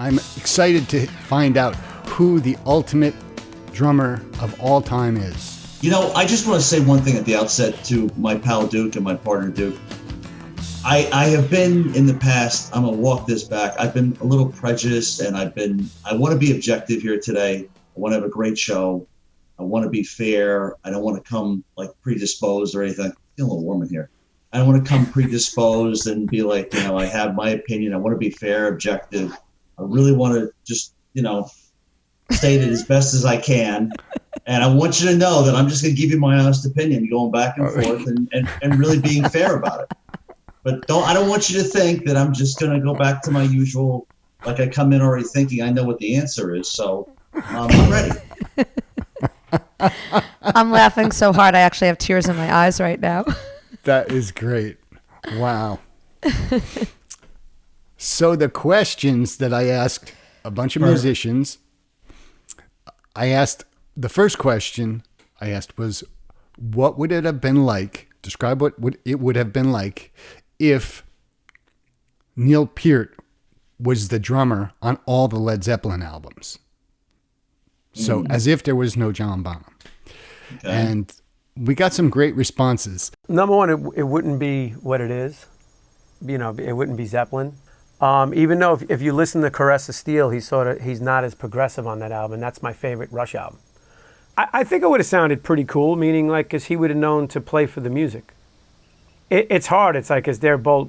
I'm excited to find out who the ultimate drummer of all time is. You know, I just want to say one thing at the outset to my pal Duke and my partner Duke. I have been in the past, I'm going to walk this back. I've been a little prejudiced, and I want to be objective here today. I want to have a great show. I want to be fair. I don't want to come like predisposed or anything. I feel a little warm in here. I don't want to come predisposed and be like, I have my opinion. I want to be fair, objective. I really want to just, state it as best as I can. And I want you to know that I'm just going to give you my honest opinion, going back and forth and really being fair about it. But I don't want you to think that I'm just going to go back to my usual, like I come in already thinking I know what the answer is. So I'm ready. I'm laughing so hard I actually have tears in my eyes right now. That is great. Wow. So the questions that I asked a bunch of musicians, the first question I asked was, what would it have been like? Describe what it would have been like if Neil Peart was the drummer on all the Led Zeppelin albums. So as if there was no John Bonham. Okay. And we got some great responses. Number one, it wouldn't be what it is. It wouldn't be Zeppelin. Even though if you listen to Caress of Steel, he's not as progressive on that album. That's my favorite Rush album. I think it would have sounded pretty cool, meaning like, because he would have known to play for the music. It's hard. It's like, because they're both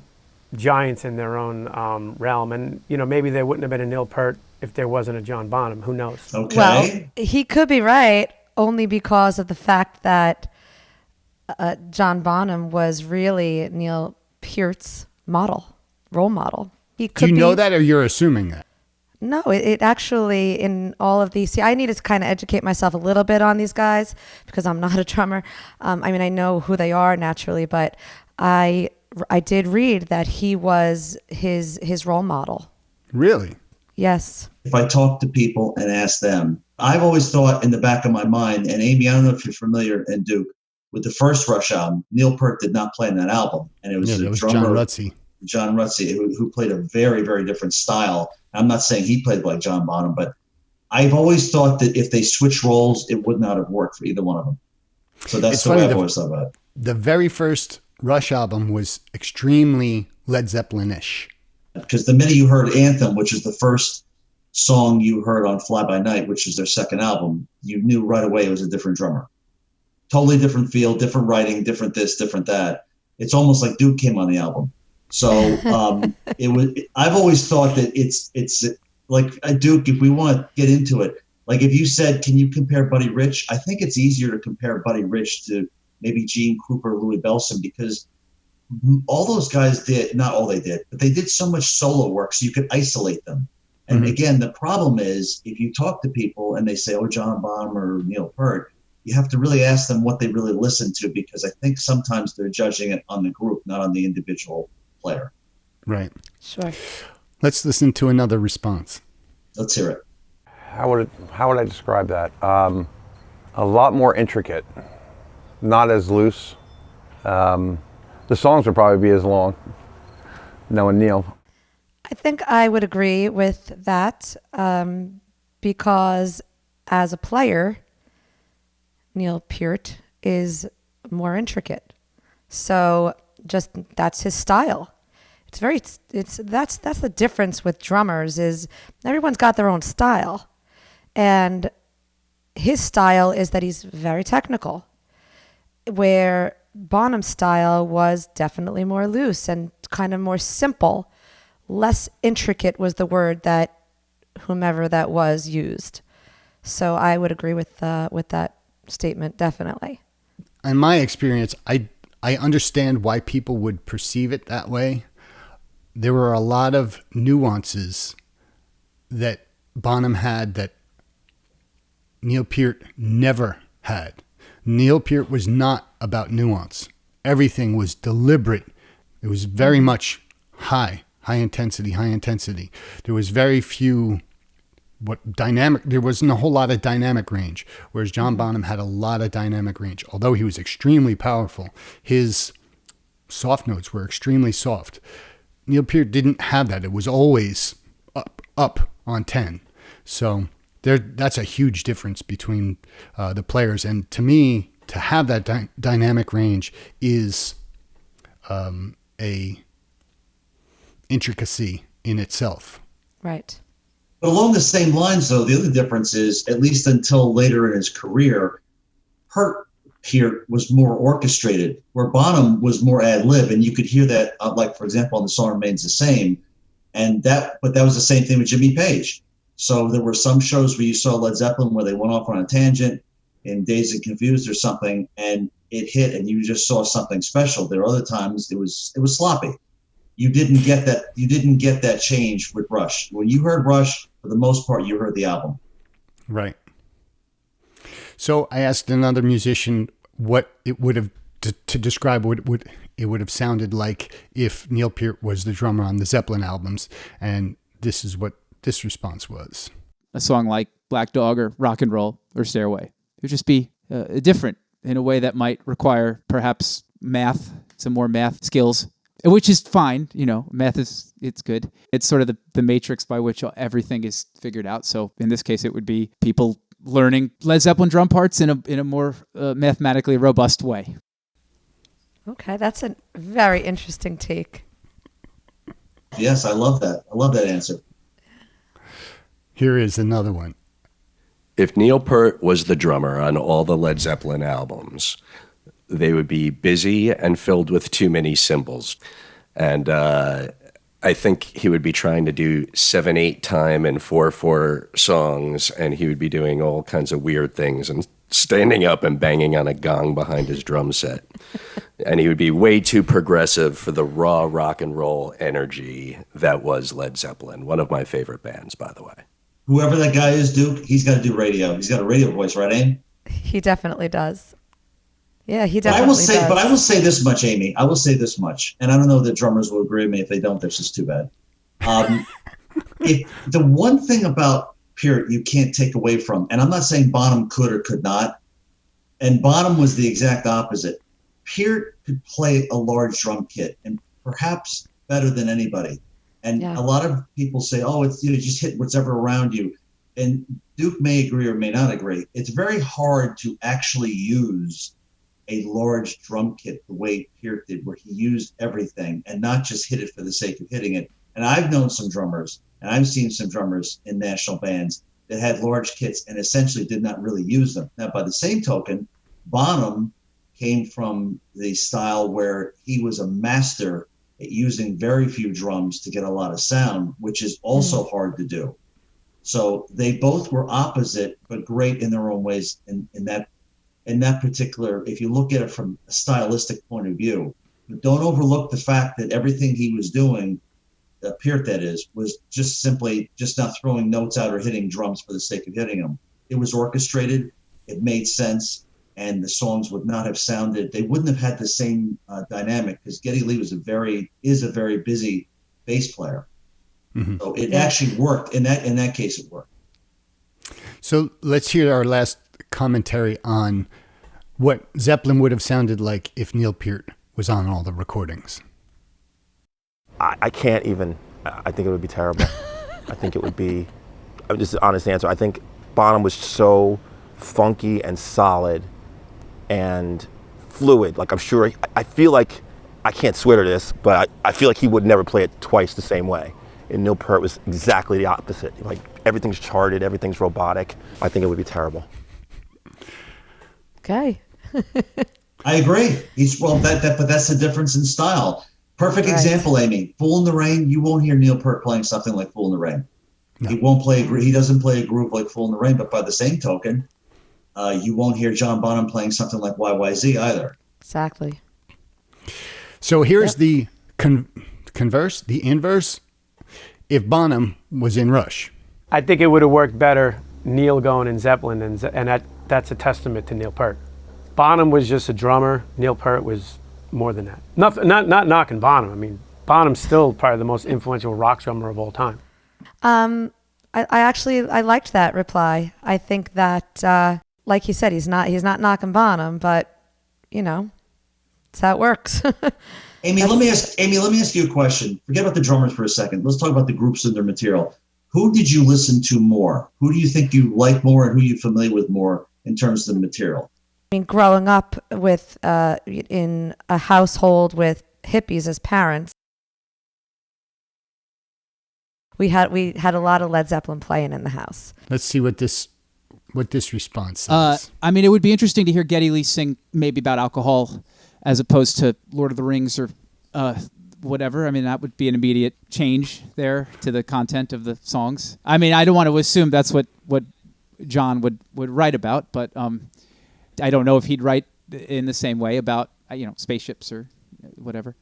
giants in their own realm. And, maybe there wouldn't have been a Neil Peart if there wasn't a John Bonham. Who knows? Okay. Well, he could be right, only because of the fact that John Bonham was really Neil Peart's role model. He could Do you know that, or you're assuming that? No, it actually, in all of these, I need to kind of educate myself a little bit on these guys because I'm not a drummer. I know who they are naturally, but I did read that he was his role model. Really? Yes. If I talk to people and ask them, I've always thought in the back of my mind, and Amy, I don't know if you're familiar, and Duke, with the first Rush album, Neil Peart did not play in that album. And it was the drummer, John Rutsey, who played a very, very different style. I'm not saying he played like John Bonham, but I've always thought that if they switched roles, it would not have worked for either one of them. So that's the way I've always thought about it. The very first Rush album was extremely Led Zeppelin-ish. Because the minute you heard Anthem, which is the first song you heard on Fly By Night, which is their second album, you knew right away it was a different drummer. Totally different feel, different writing, different this, different that. It's almost like Duke came on the album. So I've always thought that it's like Duke, if we want to get into it, like if you said, can you compare Buddy Rich? I think it's easier to compare Buddy Rich to maybe Gene Krupa, Louis Bellson, because all those guys did, not all they did, but they did so much solo work so you could isolate them. And again, the problem is if you talk to people and they say, oh, John Bonham or Neil Peart, you have to really ask them what they really listen to, because I think sometimes they're judging it on the group, not on the individual player. Right. Sure. Let's listen to another response. Let's hear it. How would I describe that? A lot more intricate, not as loose. The songs would probably be as long, knowing Neil. I think I would agree with that because as a player, Neil Peart is more intricate. So just that's his style. That's the difference with drummers is everyone's got their own style. And his style is that he's very technical, where Bonham's style was definitely more loose and kind of more simple. Less intricate was the word that whomever that was used. So I would agree with that statement, definitely. In my experience, I understand why people would perceive it that way. There were a lot of nuances that Bonham had that Neil Peart never had. Neil Peart was not about nuance. Everything was deliberate. It was very much high intensity. There was very few there wasn't a whole lot of dynamic range, whereas John Bonham had a lot of dynamic range. Although he was extremely powerful, his soft notes were extremely soft. Neil Peart didn't have that. It was always up, on 10. So that's a huge difference between the players. And to me, to have that dynamic range is a intricacy in itself. Right. But along the same lines, though, the other difference is, at least until later in his career, Peart was more orchestrated, where Bonham was more ad lib, and you could hear that, like for example, on "The Song Remains the Same," but that was the same thing with Jimmy Page. So there were some shows where you saw Led Zeppelin where they went off on a tangent in Dazed and Confused or something, and it hit, and you just saw something special. There are other times it was sloppy. You didn't get that. You didn't get that change with Rush. When you heard Rush, for the most part, you heard the album. Right. So I asked another musician what it would have to describe what it would have sounded like if Neil Peart was the drummer on the Zeppelin albums, and this is what this response was. A song like Black Dog or Rock and Roll or Stairway. It would just be different in a way that might require perhaps some more math skills, which is fine. Math it's good. It's sort of the matrix by which everything is figured out. So in this case, it would be people learning Led Zeppelin drum parts in a more mathematically robust way. Okay, that's a very interesting take. Yes, I love that. I love that answer. Here is another one. If Neil Peart was the drummer on all the Led Zeppelin albums, they would be busy and filled with too many cymbals. And I think he would be trying to do 7/8 time and 4/4 songs, and he would be doing all kinds of weird things and standing up and banging on a gong behind his drum set. And he would be way too progressive for the raw rock and roll energy that was Led Zeppelin, one of my favorite bands, by the way. Whoever that guy is, Duke, he's got to do radio. He's got a radio voice, right, Amy? He definitely does. Yeah, he definitely does. But I will say this much, Amy. I will say this much, and I don't know that drummers will agree with me. If they don't, that's just too bad. If the one thing about Peart you can't take away from, and I'm not saying Bonham could or could not, and Bonham was the exact opposite. Peart could play a large drum kit, and perhaps better than anybody. And a lot of people say, "Oh, it's just hit whatever around you." And Duke may agree or may not agree. It's very hard to actually use a large drum kit the way Peart did, where he used everything and not just hit it for the sake of hitting it. And I've known some drummers, and I've seen some drummers in national bands that had large kits and essentially did not really use them. Now, by the same token, Bonham came from the style where he was a master at using very few drums to get a lot of sound, which is also hard to do. So they both were opposite, but great in their own ways in that particular, if you look at it from a stylistic point of view. But don't overlook the fact that everything he was doing, Peart that is, was just simply just not throwing notes out or hitting drums for the sake of hitting them. It was orchestrated, it made sense, and the songs would not have sounded, they wouldn't have had the same dynamic, because Geddy Lee is a very busy bass player. Mm-hmm. So it actually worked. In that case, it worked. So let's hear our last commentary on what Zeppelin would have sounded like if Neil Peart was on all the recordings. I can't even. I think it would be terrible. I think it would be, just an honest answer. I think Bonham was so funky and solid and fluid. Like, I'm sure, I feel like, I can't swear to this, but I feel like he would never play it twice the same way. And Neil Peart was exactly the opposite. Like, everything's charted, everything's robotic. I think it would be terrible. Okay. I agree. But that's the difference in style. Perfect example, Amy. Fool in the Rain. You won't hear Neil Peart playing something like Fool in the Rain. No. He doesn't play a groove like Fool in the Rain. But by the same token, you won't hear John Bonham playing something like YYZ either. Exactly. So here's the the inverse. If Bonham was in Rush, I think it would have worked better Neil going in Zeppelin, and that's a testament to Neil Peart. Bonham was just a drummer. Neil Peart was more than that. Not knocking Bonham. I mean, Bonham's still probably the most influential rock drummer of all time. I liked that reply. I think that, like he said, he's not knocking Bonham, but that's how it works. Amy, let me ask you a question. Forget about the drummers for a second. Let's talk about the groups and their material. who did you listen to more? Who do you think you like more, and who you familiar with more in terms of the material? I mean, growing up with in a household with hippies as parents, we had a lot of Led Zeppelin playing in the house. Let's see what this response says. I mean, it would be interesting to hear Geddy Lee sing maybe about alcohol as opposed to Lord of the Rings or whatever. I mean, that would be an immediate change there to the content of the songs. I mean, I don't want to assume that's what John would write about, but I don't know if he'd write in the same way about spaceships or whatever.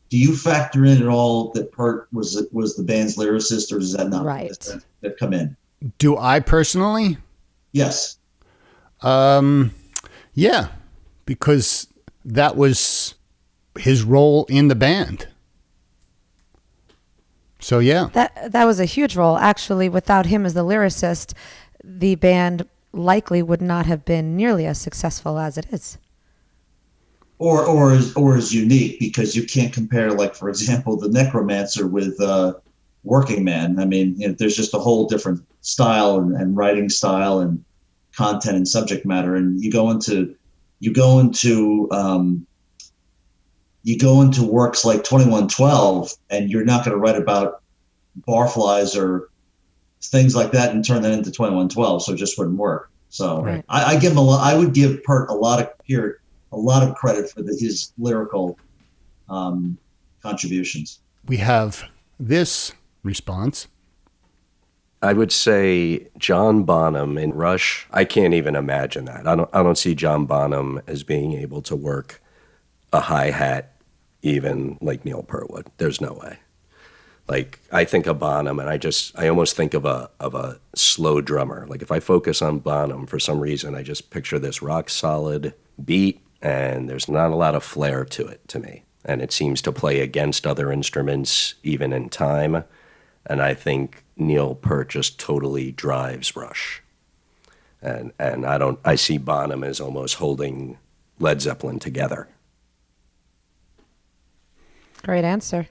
Do you factor in at all that Peart was the band's lyricist, or does that not that come in? Do I personally? Yes. Yeah, because that was his role in the band. So yeah. That was a huge role. Actually, without him as the lyricist, the band likely would not have been nearly as successful as it is. Or is unique, because you can't compare, like, for example, the Necromancer with Working Man. I mean, there's just a whole different style and writing style and content and subject matter. And you go into works like 2112, and you're not going to write about barflies or things like that and turn that into 2112. So it just wouldn't work. So right. I would give Peart a lot of credit for his lyrical contributions. We have this response. I would say John Bonham in Rush. I can't even imagine that. I don't see John Bonham as being able to work a hi-hat even like Neil Peart would. There's no way. Like, I think of Bonham, and I almost think of a slow drummer. Like, if I focus on Bonham, for some reason, I just picture this rock solid beat, and there's not a lot of flair to it, to me. And it seems to play against other instruments, even in time. And I think Neil Peart just totally drives Rush. And I see Bonham as almost holding Led Zeppelin together. Great answer.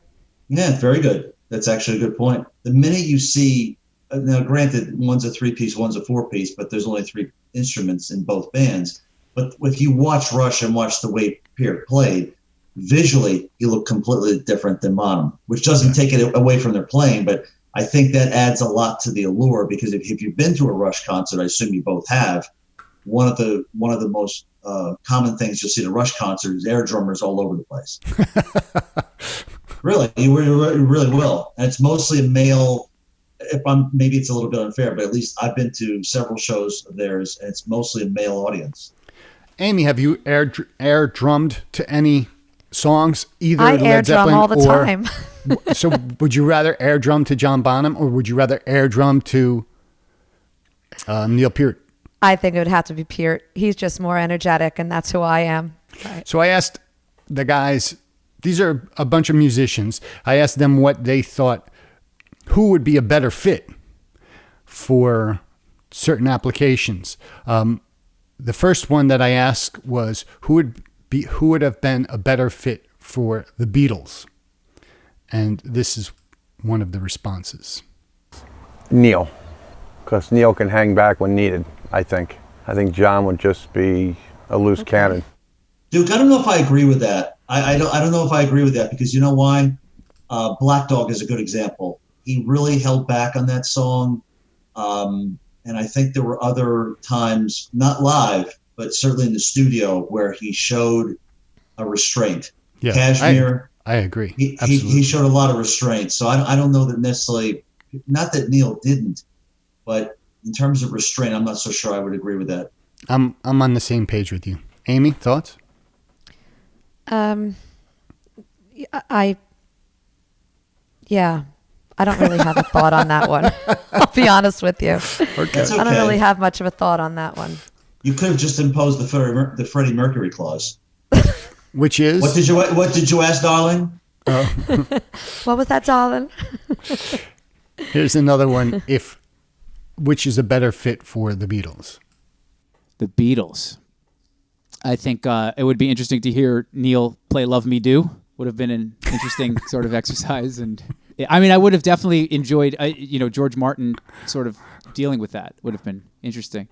Yeah, very good. That's actually a good point. The minute you see, now granted, one's a 3-piece, one's a 4-piece, but there's only 3 instruments in both bands. But if you watch Rush and watch the way Peart played, visually, he looked completely different than Bonham, which doesn't take it away from their playing, but I think that adds a lot to the allure, because if you've been to a Rush concert, I assume you both have, one of the most common things you'll see at a Rush concert is air drummers all over the place. Really, you really will. And it's mostly a male. Maybe it's a little bit unfair, but at least I've been to several shows of theirs, and it's mostly a male audience. Amy, have you air drummed to any songs? Either I Led air drum Zeppelin all the time. So would you rather air drum to John Bonham, or would you rather air drum to Neil Peart? I think it would have to be Peart. He's just more energetic, and that's who I am. Right. So I asked the guys, these are a bunch of musicians. I asked them what they thought, who would be a better fit for certain applications. The first one that I asked was who would have been a better fit for the Beatles? And this is one of the responses. Neil, because Neil can hang back when needed, I think. I think John would just be a loose cannon. Duke, I don't know if I agree with that. I don't know if I agree with that, because you know why? Black Dog is a good example. He really held back on that song. And I think there were other times, not live, but certainly in the studio, where he showed a restraint. Yeah, Kashmir. I agree. He showed a lot of restraint. So I don't know that necessarily, not that Neil didn't, but in terms of restraint, I'm not so sure I would agree with that. I'm on the same page with you. Amy, thoughts? I don't really have a thought on that one. I'll be honest with you. Okay. I don't really have much of a thought on that one. You could have just imposed the Freddie Mercury clause. Which is? What did you ask, darling? What was that, darling? Here's another one. Which is a better fit for the Beatles? The Beatles. I think it would be interesting to hear Neil play Love Me Do would have been an interesting sort of exercise. And I mean, I would have definitely enjoyed, George Martin sort of dealing with that would have been interesting.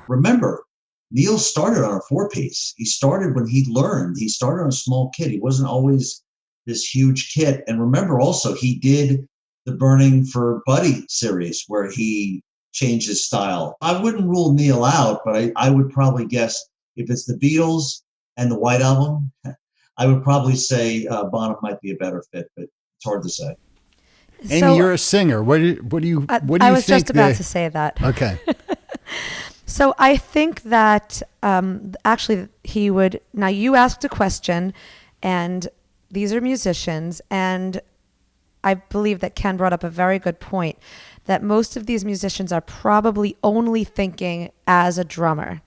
Remember, Neil started on a 4-piece. He started when he learned. He started on a small kit. He wasn't always this huge kit. And remember also, he did the Burning for Buddy series where he changed his style. I wouldn't rule Neil out, but I would probably guess if it's the Beatles and the White Album, I would probably say Bonham might be a better fit, but it's hard to say. Amy, So- you're a singer. What do you I think? was just about to say that. Okay. So I think that actually he would. Now you asked a question, and these are musicians, and I believe that Ken brought up a very good point that most of these musicians are probably only thinking as a drummer.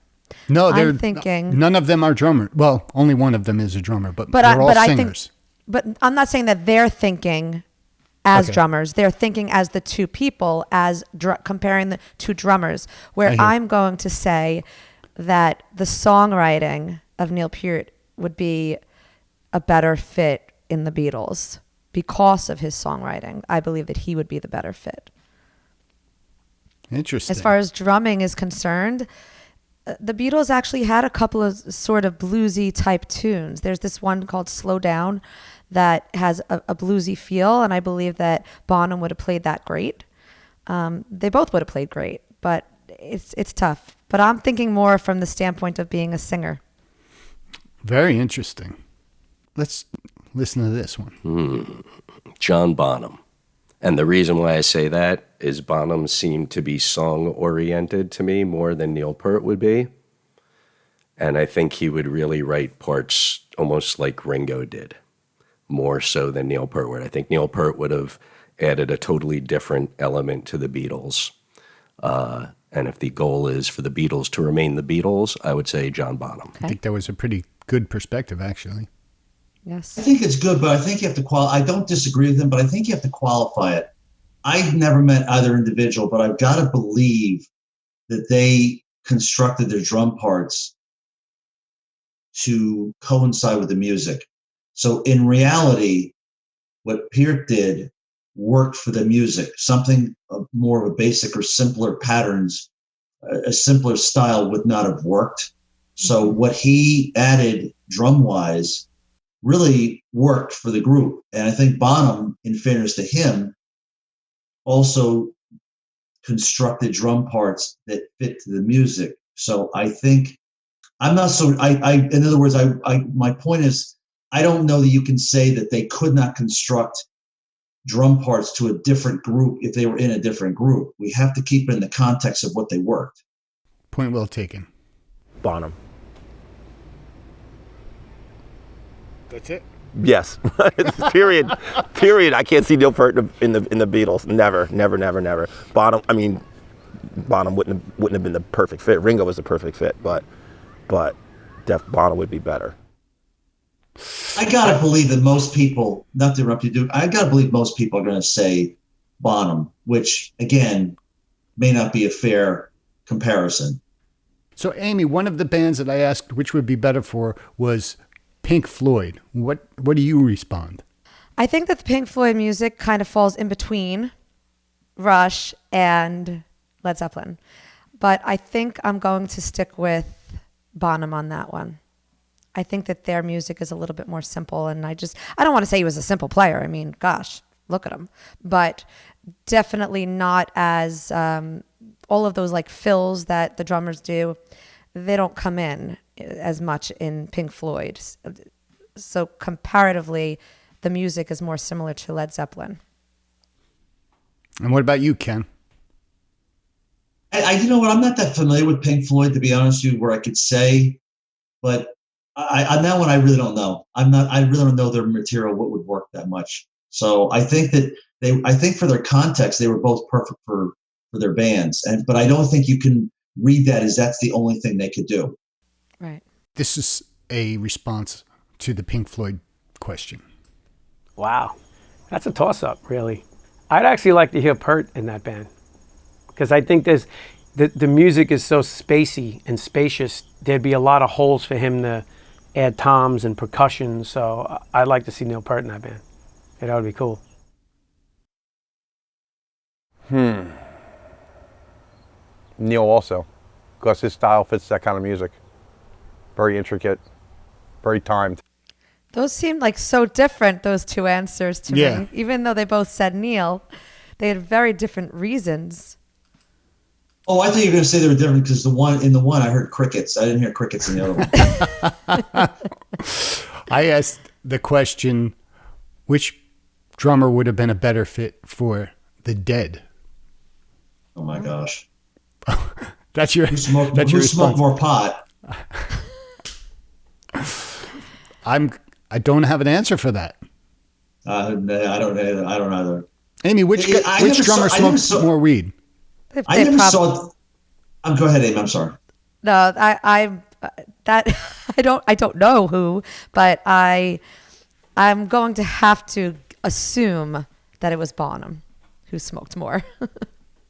No, I'm they're thinking- none of them are drummers. Well, only one of them is a drummer, but they're all singers. But I'm not saying that they're thinking as Okay. drummers. They're thinking as the two people, as comparing the two drummers. I Where hear. I'm going to say that the songwriting of Neil Peart would be a better fit in the Beatles because of his songwriting. I believe that he would be the better fit. Interesting. As far as drumming is concerned, the Beatles actually had a couple of sort of bluesy type tunes. There's this one called Slow Down that has a bluesy feel, and I believe that Bonham would have played that great. They both would have played great, but it's tough. But I'm thinking more from the standpoint of being a singer. Very interesting. Let's listen to this one. John Bonham. And the reason why I say that is Bonham seemed to be song-oriented to me more than Neil Peart would be. And I think he would really write parts almost like Ringo did, more so than Neil Peart would. I think Neil Peart would have added a totally different element to the Beatles. And if the goal is for the Beatles to remain the Beatles, I would say John Bonham. I think that was a pretty good perspective, actually. Yes. I think it's good, but I think you have to I don't disagree with him, but I think you have to qualify it. I've never met either individual, but I've got to believe that they constructed their drum parts to coincide with the music. So in reality, what Peart did worked for the music. Something more of a basic or simpler patterns, a simpler style would not have worked. So what he added drum-wise really worked for the group. And I think Bonham, in fairness to him, also constructed drum parts that fit to the music. So I think I'm not so, in other words, my point is, I don't know that you can say that they could not construct drum parts to a different group if they were in a different group. We have to keep it in the context of what they worked. Point well taken. Bonham. That's it. Yes. Period. Period. I can't see Neil Peart in the Beatles. Never. Bonham. I mean, Bonham wouldn't have been the perfect fit. Ringo was the perfect fit, but Bonham would be better. I gotta believe that most people, not to interrupt you, Duke, I gotta believe most people are going to say Bonham, which again may not be a fair comparison. So, Amy, one of the bands that I asked which would be better for was Pink Floyd. What do you respond? I think that the Pink Floyd music kind of falls in between Rush and Led Zeppelin. But I think I'm going to stick with Bonham on that one. I think that their music is a little bit more simple, and I don't want to say he was a simple player. I mean, gosh, look at him. But definitely not as all of those like fills that the drummers do. They don't come in as much in Pink Floyd. So comparatively, the music is more similar to Led Zeppelin. And what about you, Ken? You know what? I'm not that familiar with Pink Floyd, to be honest with you, where I could say, but on that one, I really don't know. I really don't know their material, what would work that much. So I think that I think for their context, they were both perfect for their bands. But I don't think you can read that as that's the only thing they could do. Right. This is a response to the Pink Floyd question. Wow. That's a toss-up, really. I'd actually like to hear Peart in that band because I think there's the music is so spacey and spacious. There'd be a lot of holes for him to add toms and percussion. So I'd like to see Neil Peart in that band. Yeah, that would be cool. Neil also, because his style fits that kind of music. Very intricate, very timed. Those seemed like so different, those two answers to me. Even though they both said Neil, they had very different reasons. Oh, I thought you were going to say they were different because in the one I heard crickets. I didn't hear crickets in the other one. I asked the question, which drummer would have been a better fit for the Dead? Oh my gosh. That's your Who smoked response. more pot? I don't have an answer for that. I don't either. Amy, which drummer smoked more weed? I never saw. Go ahead, Amy. I'm sorry. No, I don't know who, but I'm going to have to assume that it was Bonham who smoked more.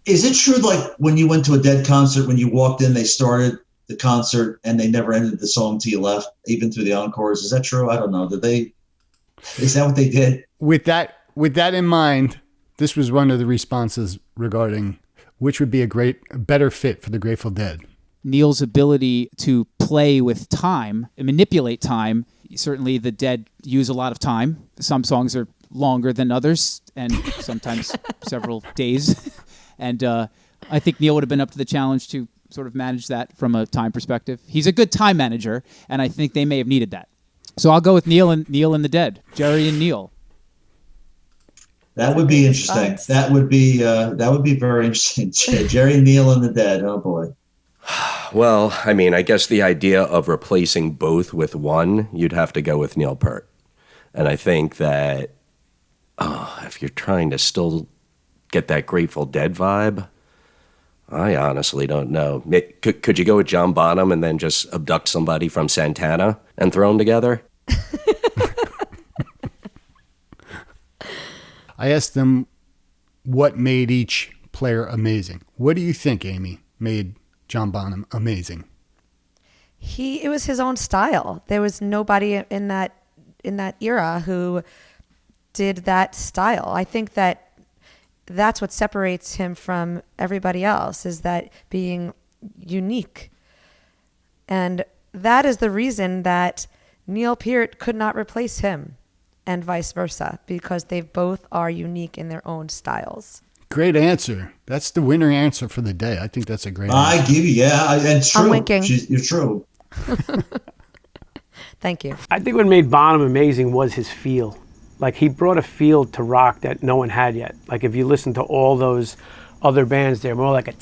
Is it true, like when you went to a Dead concert, when you walked in, they started the concert and they never ended the song till you left, even through the encores? Is that true? I don't know. Is that what they did? With that in mind, this was one of the responses regarding which would be a better fit for the Grateful Dead. Neil's ability to play with time and manipulate time. Certainly the Dead use a lot of time. Some songs are longer than others and sometimes several days. And I think Neil would have been up to the challenge to sort of manage that from a time perspective. He's a good time manager, and I think they may have needed that. So I'll go with Neil and the Dead. Jerry and Neil. That would be interesting. That would be very interesting. Jerry, Neil, and the Dead. Oh boy. Well, I mean, I guess the idea of replacing both with one, you'd have to go with Neil Peart. And I think that if you're trying to still get that Grateful Dead vibe, I honestly don't know. Could you go with John Bonham and then just abduct somebody from Santana and throw them together? I asked them what made each player amazing. What do you think, Amy, made John Bonham amazing? It was his own style. There was nobody in that era who did that style. I think that's what separates him from everybody else, is that being unique. And that is the reason that Neil Peart could not replace him, and vice versa, because they both are unique in their own styles. Great answer. That's the winner answer for the day. I think that's a great answer. I give you, and it's true. I'm winking. You're true. Thank you. I think what made Bonham amazing was his feel. Like, he brought a feel to rock that no one had yet. Like, if you listen to all those other bands, they're more like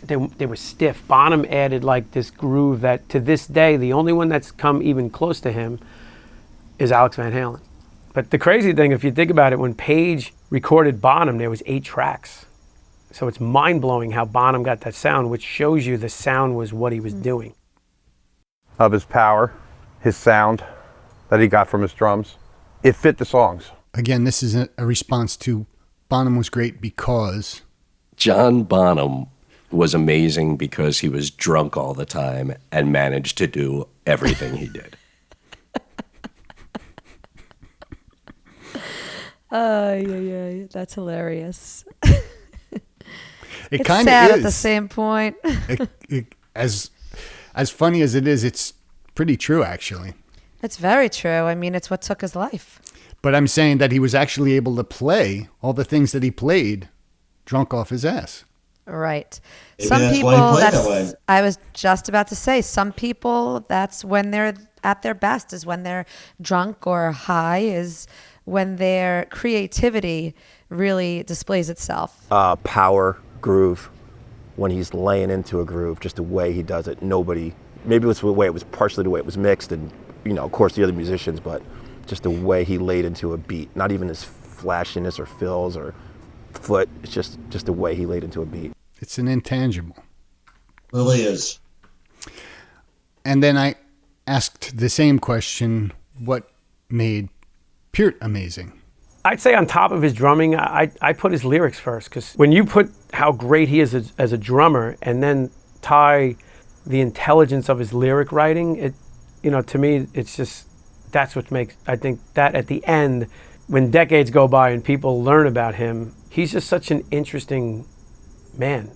they were stiff. Bonham added like this groove that to this day, the only one that's come even close to him is Alex Van Halen. But the crazy thing, if you think about it, when Page recorded Bonham, there was 8 tracks. So it's mind-blowing how Bonham got that sound, which shows you the sound was what he was doing. Of his power, his sound that he got from his drums. It fit the songs. Again, this is a response to Bonham was great because... John Bonham was amazing because he was drunk all the time and managed to do everything he did. Yeah, that's hilarious. It it's kind of sad is. At the same point. As funny as it is, it's pretty true, actually. It's very true. I mean, it's what took his life. But I'm saying that he was actually able to play all the things that he played drunk off his ass. Right. Maybe Some that's people, why he played that way. I was just about to say, some people, that's when they're at their best, is when they're drunk or high, is when their creativity really displays itself. Power, groove, when he's laying into a groove, just the way he does it. Maybe it was the way it was, partially the way it was mixed, and of course the other musicians, but just the way he laid into a beat. Not even his flashiness or fills or foot. It's just the way he laid into a beat. It's an intangible. Really is. And then I asked the same question, what made Peart amazing? I'd say on top of his drumming, I put his lyrics first, because when you put how great he is as a drummer and then tie the intelligence of his lyric writing, to me, it's just, that's what makes, I think that at the end, when decades go by and people learn about him, he's just such an interesting man.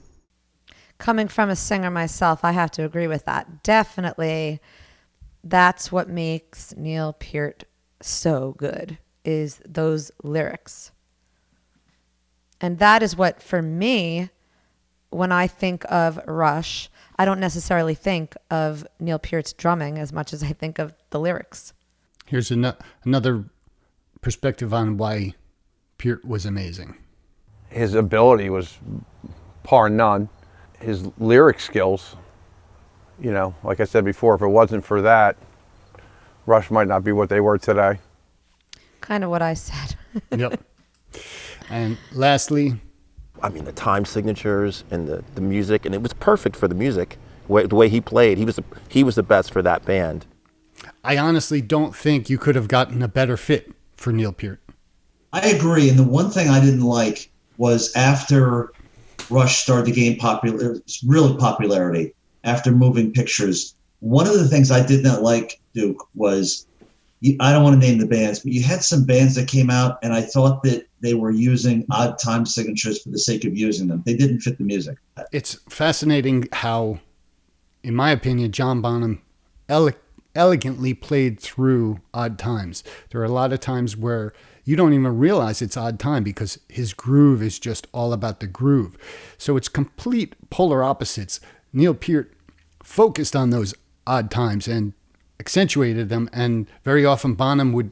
Coming from a singer myself, I have to agree with that. Definitely, that's what makes Neil Peart so good, is those lyrics. And that is what, for me, when I think of Rush, I don't necessarily think of Neil Peart's drumming as much as I think of the lyrics. Here's another perspective on why Peart was amazing. His ability was par none. His lyric skills, like I said before, if it wasn't for that, Rush might not be what they were today. Kind of what I said. Yep. And lastly, I mean, the time signatures and the music, and it was perfect for the music. The way he played, he was the best for that band. I honestly don't think you could have gotten a better fit for Neil Peart. I agree. And the one thing I didn't like was after Rush started to gain real popularity, after Moving Pictures, one of the things I did not like, Duke, was, I don't want to name the bands, but you had some bands that came out and I thought that they were using odd time signatures for the sake of using them. They didn't fit the music. It's fascinating how, in my opinion, John Bonham elegantly played through odd times. There are a lot of times where you don't even realize it's odd time because his groove is just all about the groove. So it's complete polar opposites. Neil Peart focused on those odd times and accentuated them, and very often Bonham would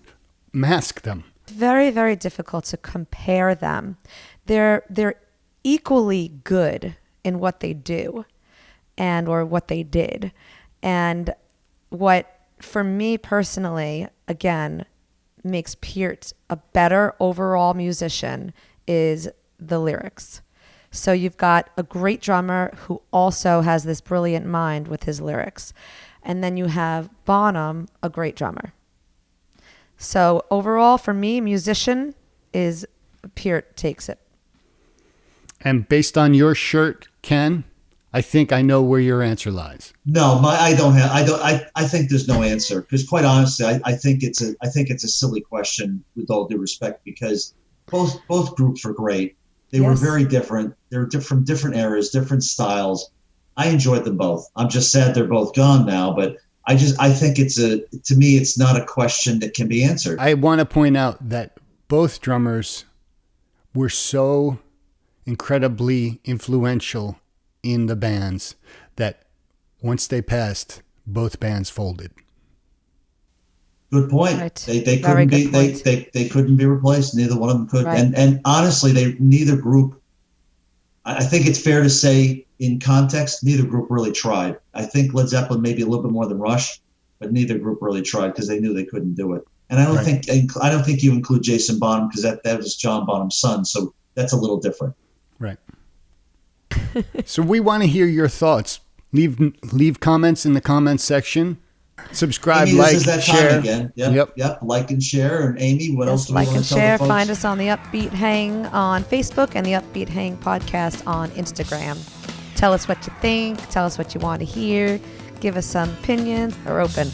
mask them. Very, very difficult to compare them. They're equally good in what they do or what they did. And what, for me personally, again, makes Peart a better overall musician is the lyrics. So you've got a great drummer who also has this brilliant mind with his lyrics. And then you have Bonham, a great drummer. So overall, for me, musician is Peart takes it. And based on your shirt, Ken, I think I know where your answer lies. No, I think there's no answer, because quite honestly, I think it's a silly question, with all due respect, because both groups were great. They were very different. They're from different eras, different styles. I enjoyed them both. I'm just sad they're both gone now, but I think to me, it's not a question that can be answered. I want to point out that both drummers were so incredibly influential in the bands that once they passed, both bands folded. Good point. Right. They couldn't be they couldn't be replaced. Neither one of them could. Right. And honestly, neither group. I think it's fair to say, in context, neither group really tried. I think Led Zeppelin maybe a little bit more than Rush, but neither group really tried because they knew they couldn't do it. And I don't think you include Jason Bonham, because that was John Bonham's son, so that's a little different. Right. So we want to hear your thoughts. Leave comments in the comments section. Subscribe, Amy, like, this is that share. time again. Yep. Like and share. And Amy, what else do we like want and to tell the share. folks? Find us on the Upbeat Hang on Facebook and the Upbeat Hang podcast on Instagram. Tell us what you think. Tell us what you want to hear. Give us some opinions. We're open.